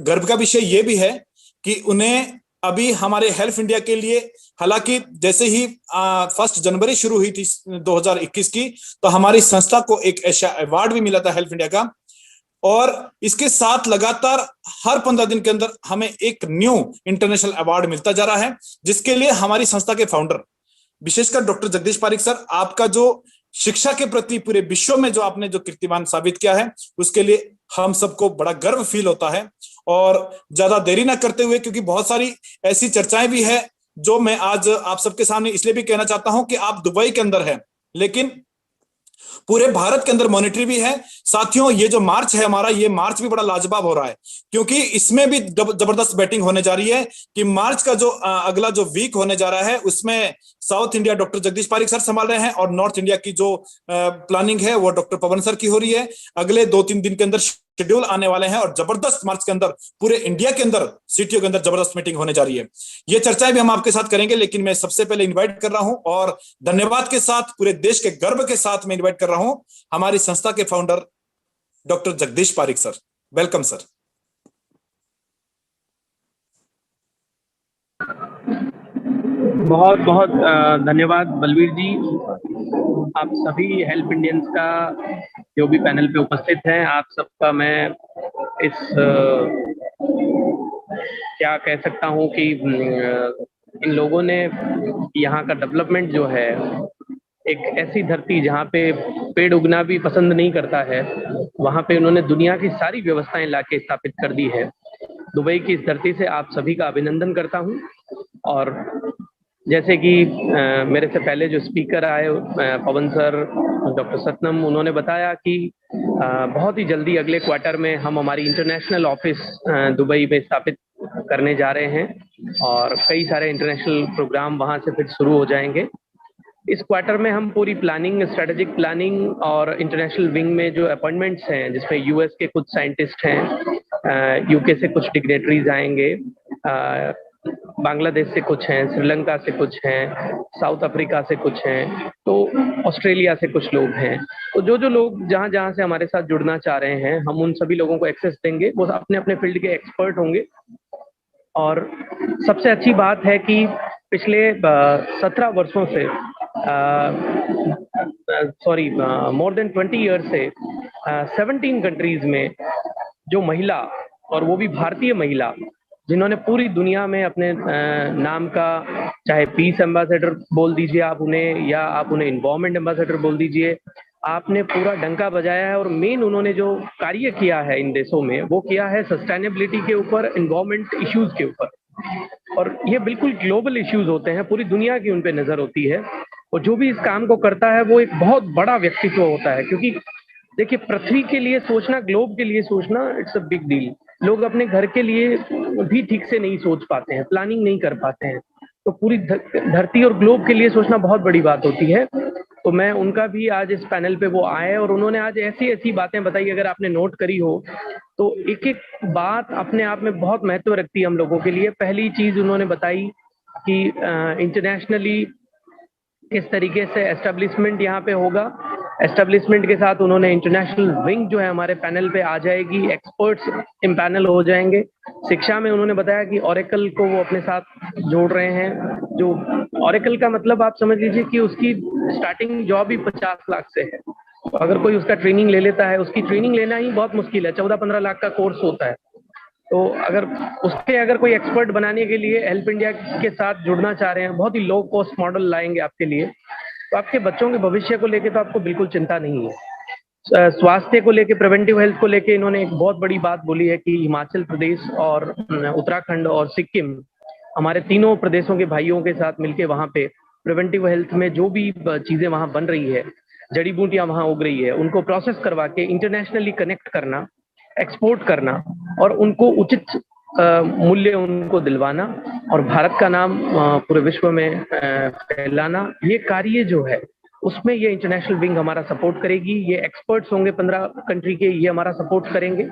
गर्व का विषय ये भी है कि उन्हें अभी हमारे हेल्प इंडिया के लिए, हालांकि जैसे ही 1 जनवरी शुरू हुई थी 2021 की, तो हमारी संस्था को एक एशिया अवार्ड भी मिला था हेल्प इंडिया का। और इसके साथ लगातार हर 15 दिन के अंदर हमें एक न्यू इंटरनेशनल अवार्ड मिलता जा रहा है, जिसके लिए हमारी संस्था के फाउंडर, विशेषकर डॉक्टर जगदीश पारिक सर, आपका जो शिक्षा के प्रति पूरे विश्व में जो आपने जो कीर्तिमान साबित किया है, उसके लिए हम सबको बड़ा गर्व फील होता है। और ज्यादा देरी ना करते हुए, क्योंकि बहुत सारी ऐसी चर्चाएं भी है जो मैं आज आप सबके सामने इसलिए भी कहना चाहता हूं कि आप दुबई के अंदर है, लेकिन पूरे भारत के अंदर मॉनिटरी भी है। साथियों, ये जो मार्च है हमारा, ये मार्च भी बड़ा लाजवाब हो रहा है, क्योंकि इसमें भी जबरदस्त बैटिंग होने जा रही है। कि मार्च का जो अगला जो वीक होने जा रहा है, उसमें south India doctor Jagdish Pareek sir संभाल रहे हैं, और नॉर्थ इंडिया की जो प्लानिंग है वो डॉक्टर पवन सर की हो रही है। अगले 2-3 दिन के अंदर शेड्यूल आने वाले हैं, और जबरदस्त मार्च के अंदर पूरे इंडिया के अंदर सिटियों के अंदर जबरदस्त मीटिंग होने जा रही है। ये चर्चाएं भी हम आपके साथ करेंगे, लेकिन मैं सबसे पहले इन्वाइट कर रहा हूं, और धन्यवाद के साथ, पूरे देश के गर्व के साथ मैं इन्वाइट कर रहा हूं हमारी संस्था के founder doctor Jagdish Pareek sir. Welcome sir. बहुत बहुत धन्यवाद बलवीर जी। आप सभी हेल्प इंडियंस का जो भी पैनल पे उपस्थित हैं, आप सबका मैं इस क्या कह सकता हूँ कि इन लोगों ने यहाँ का डेवलपमेंट जो है, एक ऐसी धरती जहाँ पे पेड़ उगना भी पसंद नहीं करता है, वहाँ पे उन्होंने दुनिया की सारी व्यवस्थाएं लाके स्थापित कर दी है। दुबई की इस धरती से आप सभी का अभिनंदन करता हूँ। और जैसे कि मेरे से पहले जो स्पीकर आए पवन सर, डॉक्टर सतनम, उन्होंने बताया कि बहुत ही जल्दी अगले क्वार्टर में हम हमारी इंटरनेशनल ऑफिस दुबई में स्थापित करने जा रहे हैं, और कई सारे इंटरनेशनल प्रोग्राम वहाँ से फिर शुरू हो जाएंगे। इस क्वार्टर में हम पूरी प्लानिंग, स्ट्रेटेजिक प्लानिंग और इंटरनेशनल विंग में जो अपॉइंटमेंट्स हैं, जिसमें यूएस के कुछ साइंटिस्ट हैं, यूके से कुछ डिग्नेटरीज आएंगे, बांग्लादेश से कुछ हैं, श्रीलंका से कुछ हैं, साउथ अफ्रीका से कुछ हैं, तो ऑस्ट्रेलिया से कुछ लोग हैं। तो जो जो लोग जहाँ जहाँ से हमारे साथ जुड़ना चाह रहे हैं, हम उन सभी लोगों को एक्सेस देंगे। वो अपने अपने फील्ड के एक्सपर्ट होंगे। और सबसे अच्छी बात है कि पिछले 17 वर्षों से, मोर देन 20 ईयर्स से 17 कंट्रीज में जो महिला, और वो भी भारतीय महिला, जिन्होंने पूरी दुनिया में अपने नाम का, चाहे पीस एम्बेसडर बोल दीजिए आप उन्हें, या आप उन्हें इन्वायरमेंट एम्बेसडर बोल दीजिए, आपने पूरा डंका बजाया है। और मेन उन्होंने जो कार्य किया है इन देशों में, वो किया है सस्टेनेबिलिटी के ऊपर, इन्वायरमेंट इश्यूज के ऊपर। और ये बिल्कुल ग्लोबल इश्यूज होते हैं, पूरी दुनिया की उन पे नजर होती है। और जो भी इस काम को करता है वो एक बहुत बड़ा व्यक्तित्व होता है, क्योंकि देखिए, पृथ्वी के लिए सोचना, ग्लोब के लिए सोचना, इट्स अ बिग डील। लोग अपने घर के लिए भी ठीक से नहीं सोच पाते हैं, प्लानिंग नहीं कर पाते हैं। तो पूरी धरती और ग्लोब के लिए सोचना बहुत बड़ी बात होती है। तो मैं उनका भी आज इस पैनल पे वो आए और उन्होंने आज ऐसी ऐसी बातें बताई, अगर आपने नोट करी हो तो एक एक बात अपने आप में बहुत महत्व रखती है हम लोगों के लिए। पहली चीज उन्होंने बताई कि इंटरनेशनली किस तरीके से एस्टेब्लिशमेंट यहाँ पे होगा। एस्टेब्लिशमेंट के साथ उन्होंने इंटरनेशनल विंग जो है हमारे पैनल पे आ जाएगी, एक्सपर्ट्स पैनल हो जाएंगे। शिक्षा में उन्होंने बताया कि ओरेकल को वो अपने साथ जोड़ रहे हैं। जो ओरेकल का मतलब आप समझ लीजिए कि उसकी स्टार्टिंग जॉब ही 50 लाख से है। तो अगर कोई उसका ट्रेनिंग ले लेता है, उसकी ट्रेनिंग लेना ही बहुत मुश्किल है, 14-15 लाख का कोर्स होता है। तो अगर कोई एक्सपर्ट बनाने के लिए हेल्प इंडिया के साथ जुड़ना चाह रहे हैं, बहुत ही लो कॉस्ट मॉडल लाएंगे आपके लिए, तो आपके बच्चों के भविष्य को लेके तो आपको बिल्कुल चिंता नहीं है। स्वास्थ्य को लेके, प्रिवेंटिव हेल्थ को लेके इन्होंने एक बहुत बड़ी बात बोली है कि हिमाचल प्रदेश और उत्तराखंड और सिक्किम, हमारे तीनों प्रदेशों के भाइयों के साथ मिलके वहाँ पे प्रिवेंटिव हेल्थ में जो भी चीजें वहाँ बन रही है, जड़ी बूटियां वहाँ उग रही है, उनको प्रोसेस करवा के इंटरनेशनली कनेक्ट करना, एक्सपोर्ट करना और उनको उचित मूल्य उनको दिलवाना और भारत का नाम पूरे विश्व में फैलाना, ये कार्य जो है उसमें ये इंटरनेशनल विंग हमारा सपोर्ट करेगी। ये एक्सपर्ट्स होंगे 15 कंट्री के, ये हमारा सपोर्ट करेंगे।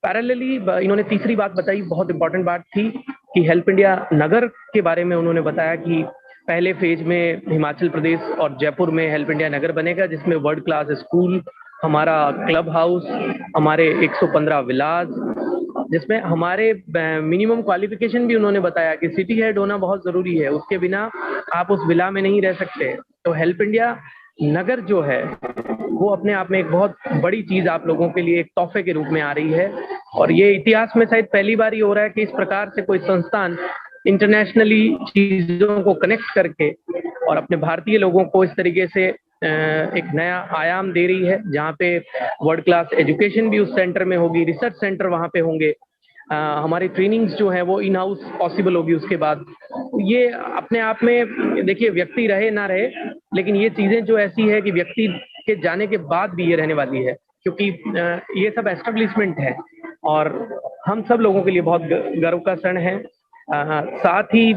पैरेलली इन्होंने तीसरी बात बताई, बहुत इंपॉर्टेंट बात थी कि हेल्प इंडिया नगर के बारे में उन्होंने बताया कि पहले फेज में हिमाचल प्रदेश और जयपुर में हेल्प इंडिया नगर बनेगा, जिसमें वर्ल्ड क्लास स्कूल, हमारा क्लब हाउस, हमारे 115 विलाज, जिसमें हमारे मिनिमम क्वालिफिकेशन भी उन्होंने बताया कि सिटी हेड होना बहुत जरूरी है, उसके बिना आप उस विला में नहीं रह सकते। तो हेल्प इंडिया नगर जो है वो अपने आप में एक बहुत बड़ी चीज आप लोगों के लिए एक तोहफे के रूप में आ रही है और ये इतिहास में शायद पहली बार ही हो रहा है कि इस प्रकार से कोई संस्थान इंटरनेशनली चीजों को कनेक्ट करके और अपने भारतीय लोगों को इस तरीके से एक नया आयाम दे रही है, जहाँ पे वर्ल्ड क्लास एजुकेशन भी उस सेंटर में होगी, रिसर्च सेंटर वहाँ पे होंगे, हमारी ट्रेनिंग्स जो है वो इन हाउस पॉसिबल होगी। उसके बाद ये अपने आप में देखिए, व्यक्ति रहे ना रहे, लेकिन ये चीजें जो ऐसी है कि व्यक्ति के जाने के बाद भी ये रहने वाली है, क्योंकि ये सब एस्टेब्लिशमेंट है और हम सब लोगों के लिए बहुत गर्व का क्षण है। साथ ही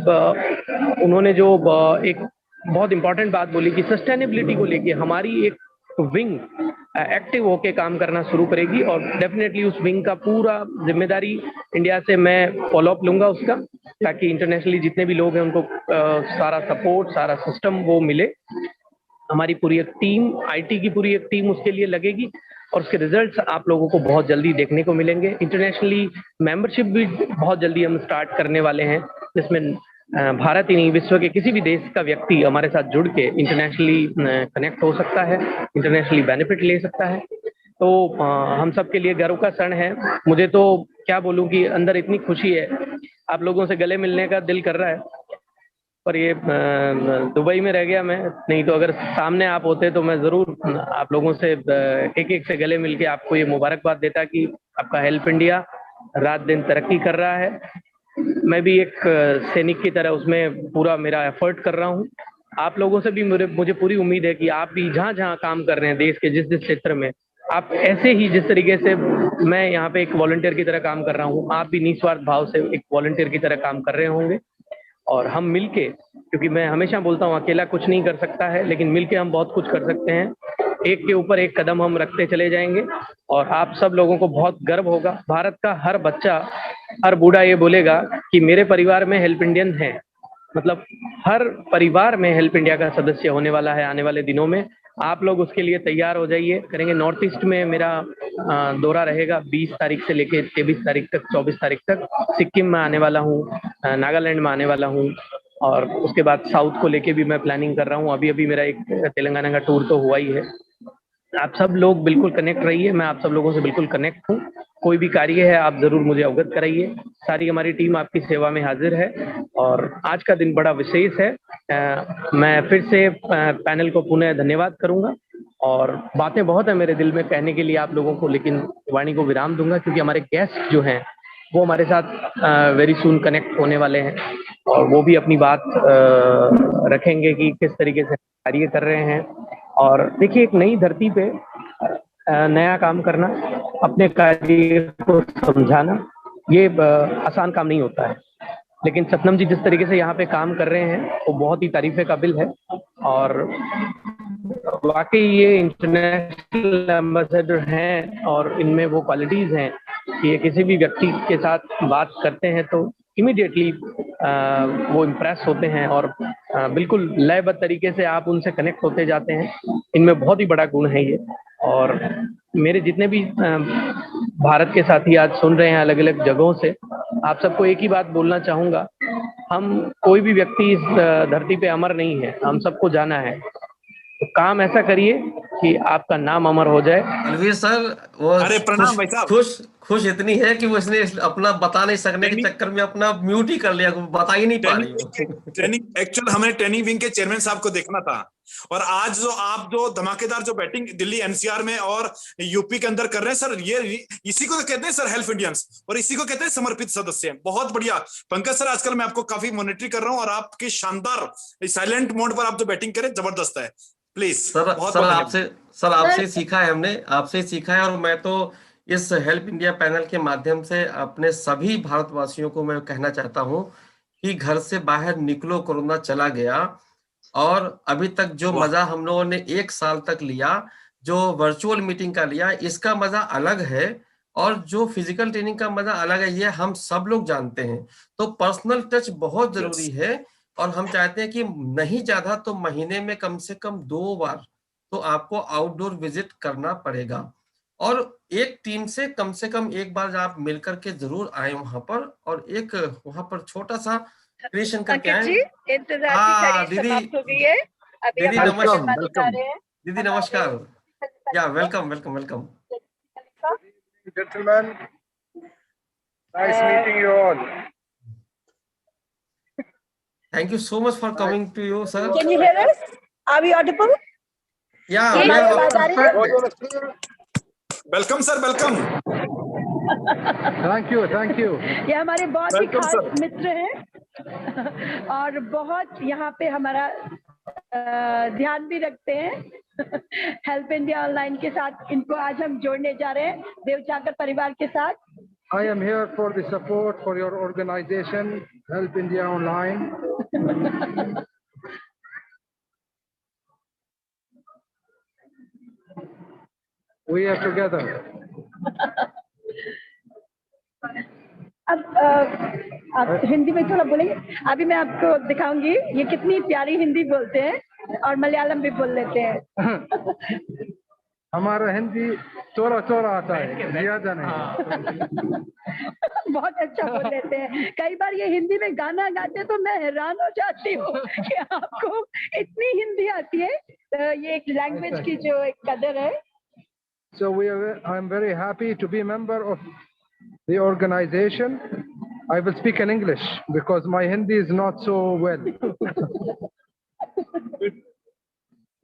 उन्होंने जो एक बहुत इंपॉर्टेंट बात बोली कि सस्टेनेबिलिटी को लेके हमारी एक विंग एक्टिव होके काम करना शुरू करेगी और डेफिनेटली उस विंग का पूरा जिम्मेदारी इंडिया से मैं फॉलोअप लूंगा उसका, ताकि इंटरनेशनली जितने भी लोग हैं उनको सारा सपोर्ट, सारा सिस्टम वो मिले। हमारी पूरी एक टीम, आईटी की पूरी एक टीम उसके लिए लगेगी और उसके रिजल्ट्स आप लोगों को बहुत जल्दी देखने को मिलेंगे। इंटरनेशनली मेंबरशिप भी बहुत जल्दी हम स्टार्ट करने वाले हैं, जिसमें भारत ही नहीं, विश्व के किसी भी देश का व्यक्ति हमारे साथ जुड़ के इंटरनेशनली कनेक्ट हो सकता है, इंटरनेशनली बेनिफिट ले सकता है। तो हम सब के लिए गर्व का क्षण है। मुझे तो क्या बोलूं कि अंदर इतनी खुशी है, आप लोगों से गले मिलने का दिल कर रहा है, पर ये दुबई में रह गया मैं, नहीं तो अगर सामने आप होते तो मैं जरूर आप लोगों से एक एक से गले मिलके आपको ये मुबारकबाद देता कि आपका हेल्प इंडिया रात दिन तरक्की कर रहा है। मैं भी एक सैनिक की तरह उसमें पूरा मेरा एफर्ट कर रहा हूँ। आप लोगों से भी मुझे पूरी उम्मीद है कि आप भी जहाँ जहाँ काम कर रहे हैं देश के जिस जिस क्षेत्र में, आप ऐसे ही जिस तरीके से मैं यहाँ पे एक वॉलंटियर की तरह काम कर रहा हूँ, आप भी निस्वार्थ भाव से एक वॉलंटियर की तरह काम कर रहे होंगे और हम मिलके, क्योंकि मैं हमेशा बोलता हूँ अकेला कुछ नहीं कर सकता है, लेकिन मिलके हम बहुत कुछ कर सकते हैं। एक के ऊपर एक कदम हम रखते चले जाएंगे और आप सब लोगों को बहुत गर्व होगा। भारत का हर बच्चा, हर बूढ़ा ये बोलेगा कि मेरे परिवार में हेल्प इंडियन है, मतलब हर परिवार में हेल्प इंडिया का सदस्य होने वाला है आने वाले दिनों में। आप लोग उसके लिए तैयार हो जाइए, करेंगे। नॉर्थ ईस्ट में मेरा दौरा रहेगा 20 तारीख से लेके 23 तारीख तक, 24 तारीख तक। सिक्किम में आने वाला हूँ, नागालैंड में आने वाला हूँ और उसके बाद साउथ को लेके भी मैं प्लानिंग कर रहा हूँ। अभी मेरा एक तेलंगाना का टूर तो हुआ ही है। आप सब लोग बिल्कुल कनेक्ट रहिए, मैं आप सब लोगों से बिल्कुल कनेक्ट हूँ। कोई भी कार्य है आप जरूर मुझे अवगत कराइए, सारी हमारी टीम आपकी सेवा में हाजिर है। और आज का दिन बड़ा विशेष है। मैं फिर से पैनल को पुनः धन्यवाद करूंगा और बातें बहुत है मेरे दिल में कहने के लिए आप लोगों को, लेकिन वाणी को विराम दूंगा क्योंकि हमारे गेस्ट जो हैं वो हमारे साथ वेरी सून कनेक्ट होने वाले हैं और वो भी अपनी बात रखेंगे कि किस तरीके से कार्य कर रहे हैं। और देखिए, एक नई धरती पे नया काम करना, अपने कार्य को समझाना ये आसान काम नहीं होता है, लेकिन सतनाम जी जिस तरीके से यहाँ पे काम कर रहे हैं वो बहुत ही तारीफे काबिल है। और वाकई ये इंटरनेशनल एम्बेसडर हैं और इनमें वो क्वालिटीज हैं कि ये किसी भी व्यक्ति के साथ बात करते हैं तो इमीडिएटली वो इम्प्रेस होते हैं और बिल्कुल लयबद्ध तरीके से आप उनसे कनेक्ट होते जाते हैं। इनमें बहुत ही बड़ा गुण है ये। और मेरे जितने भी भारत के साथी आज सुन रहे हैं अलग अलग जगहों से, आप सबको एक ही बात बोलना चाहूंगा, हम कोई भी व्यक्ति इस धरती पे अमर नहीं है, हम सबको जाना है। तो काम ऐसा करिए कि आपका नाम अमर हो जाए। अलवीर सर वो अरे प्रणाम भाई साहब। खुश इतनी है कि वो इसने अपना बता नहीं सकने के चक्कर में अपना म्यूट ही कर लिया, बता ही नहीं पा रही वो। ट्रेनिंग एक्चुअल हमें ट्रेनिंग विंग के चेयरमैन साहब को देखना था, और आज जो आप जो धमाकेदार जो बैटिंग दिल्ली एनसीआर में और यूपी के अंदर कर रहे हैं सर, ये इसी को तो कहते हैं सर हेल्प इंडियंस, और इसी को कहते हैं समर्पित सदस्य। बहुत बढ़िया पंकज सर, आजकल मैं आपको काफी मॉनिटरी कर रहा हूँ और आपकी शानदार साइलेंट मोड पर आप जो बैटिंग करें जबरदस्त है। प्लीज सर आपसे सीखा है, हमने आपसे सीखा है। और मैं तो इस हेल्प इंडिया पैनल के माध्यम से अपने सभी भारतवासियों को मैं कहना चाहता हूं कि घर से बाहर निकलो, कोरोना चला गया। और अभी तक जो मजा हम लोगों ने 1 साल तक लिया, जो वर्चुअल मीटिंग का लिया, इसका मजा अलग है, और जो फिजिकल ट्रेनिंग का मजा अलग है, ये हम सब लोग जानते हैं। तो पर्सनल टच बहुत जरूरी है, और हम चाहते हैं कि नहीं ज्यादा तो महीने में कम से कम 2 बार तो आपको आउटडोर विजिट करना पड़ेगा। और एक टीम से कम 1 बार आप मिलकर के जरूर आए वहां पर, और एक वहां पर छोटा सा क्रिएशन करके आए। दीदी नमस्कार। दीदी नमस्कार। या welcome welcome welcome. Gentlemen, nice meeting you all. Thank you so much for coming to you, sir. Can you hear us? Are we audible? Yeah, we are Perfect. Welcome sir, welcome. Thank you, thank you. ये हमारे बहुत ही खास मित्र हैं और बहुत यहाँ पे हमारा ध्यान भी रखते हैं। हेल्प इंडिया ऑनलाइन के साथ इनको आज हम जोड़ने जा रहे हैं, देवचाकर परिवार के साथ। I am here for the support for your organization, Help India Online. We are together. अब आप हिंदी में थोड़ा बोलेंगे? अभी मैं आपको दिखाऊंगी ये कितनी प्यारी हिंदी बोलते हैं और मलयालम भी बोल लेते हैं। हमारा हिंदी चोरा चोरा आता है, ज्यादा नहीं। बहुत अच्छा बोल लेते हैं। कई बार ये हिंदी में गाना गाते तो मैं हैरान हो जाती हूँ कि आपको इतनी हिंदी आती है। ये एक लैंग्वेज की जो एक कदर है। So I'm very happy to be a member of the organization. I will speak in English because my Hindi is not so well.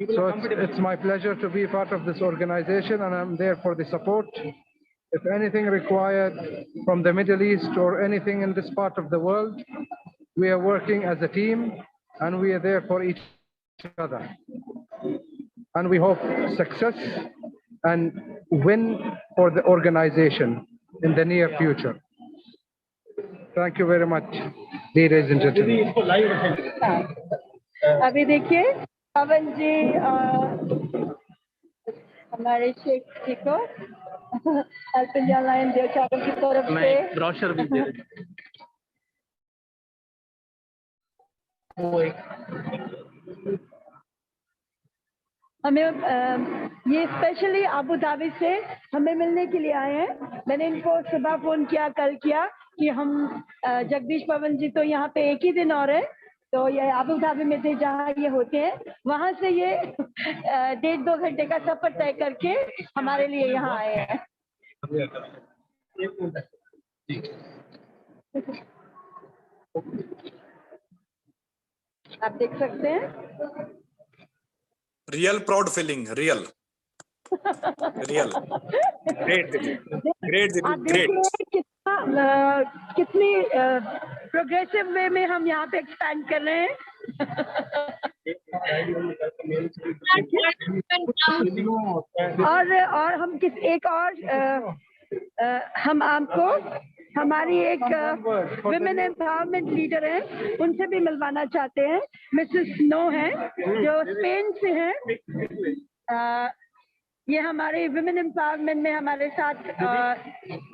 So it's my pleasure to be part of this organization, and I'm there for the support. If anything required from the Middle East or anything in this part of the world, we are working as a team and we are there for each other. And we hope success and win for the organization in the near future. Thank you very much, ladies and gentlemen. अभी देखिए पवन जी हमारे शेख जी को help India online देवचाकर की तरफ से brochure भी दे वो हमें ये स्पेशली अबू धाबी से हमें मिलने के लिए आए हैं। मैंने इनको सुबह फोन किया, कल किया कि हम जगदीश पवन जी तो यहाँ पे एक ही दिन और है, तो ये अबू धाबी में थे जहाँ ये होते हैं, वहां से ये 1.5-2 घंटे का सफर तय करके हमारे लिए यहाँ आए हैं। आप देख सकते हैं real proud feeling, real great great great. कितनी प्रोग्रेसिव वे में हम यहाँ पे एक्सपैंड कर रहे हैं। और हम हम आपको हमारी एक विमेन एम्पावरमेंट लीडर है, उनसे भी मिलवाना चाहते हैं। मिसेस स्नो है जो स्पेन से है। ये हमारे विमेन एम्पावरमेंट में हमारे साथ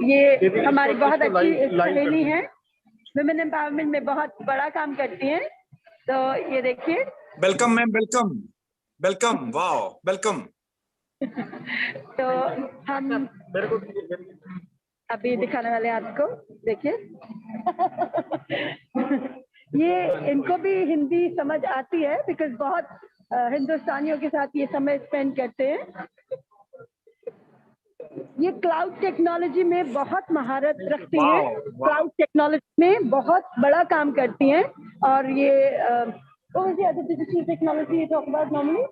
ये हमारी बहुत अच्छी सहेली है, विमेन एम्पावरमेंट में बहुत बड़ा काम करती हैं। तो ये देखिए, welcome ma'am, welcome welcome, wow welcome. तो हम अभी दिखाने वाले हैं आपको, देखिए। ये इनको भी हिंदी समझ आती है बिकॉज बहुत हिंदुस्तानियों के साथ ये समय स्पेंड करते हैं। ये क्लाउड टेक्नोलॉजी में बहुत महारत रखती हैं, क्लाउड टेक्नोलॉजी में बहुत बड़ा काम करती हैं। और ये digital technology talk about normally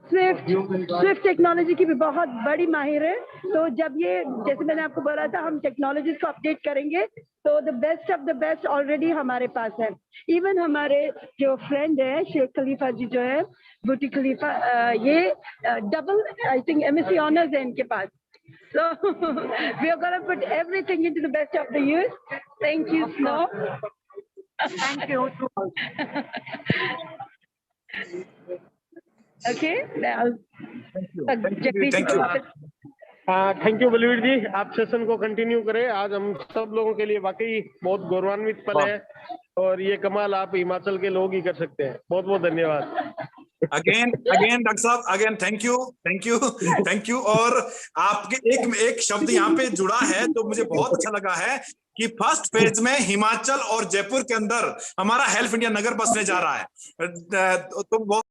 Swift technology की भी बहुत बड़ी माहिर है। तो जब ये, जैसे मैंने आपको बोला था, हम टेक्नोलॉजीज को अपडेट करेंगे तो the best of the best already हमारे पास है। इवन हमारे जो फ्रेंड है शेख खलीफा जी जो है, बुटी खलीफा, ये double I think MSc honours है इनके पास। So we are going to put everything into the best of the use. Thank you, Snow. Thank you. Okay. Thank you Balvir ji, आप सेशन को कंटिन्यू करें। आज हम सब लोगों के लिए वाकई बहुत गौरवान्वित पल है और ये कमाल आप हिमाचल के लोग ही कर सकते हैं। बहुत बहुत धन्यवाद। अगेन डॉक्टर साहब, अगेन थैंक यू। और आपके एक शब्द यहाँ पे जुड़ा है तो मुझे बहुत अच्छा लगा है कि फर्स्ट फेज में हिमाचल और जयपुर के अंदर हमारा हेल्प इंडिया नगर बसने जा रहा है। तो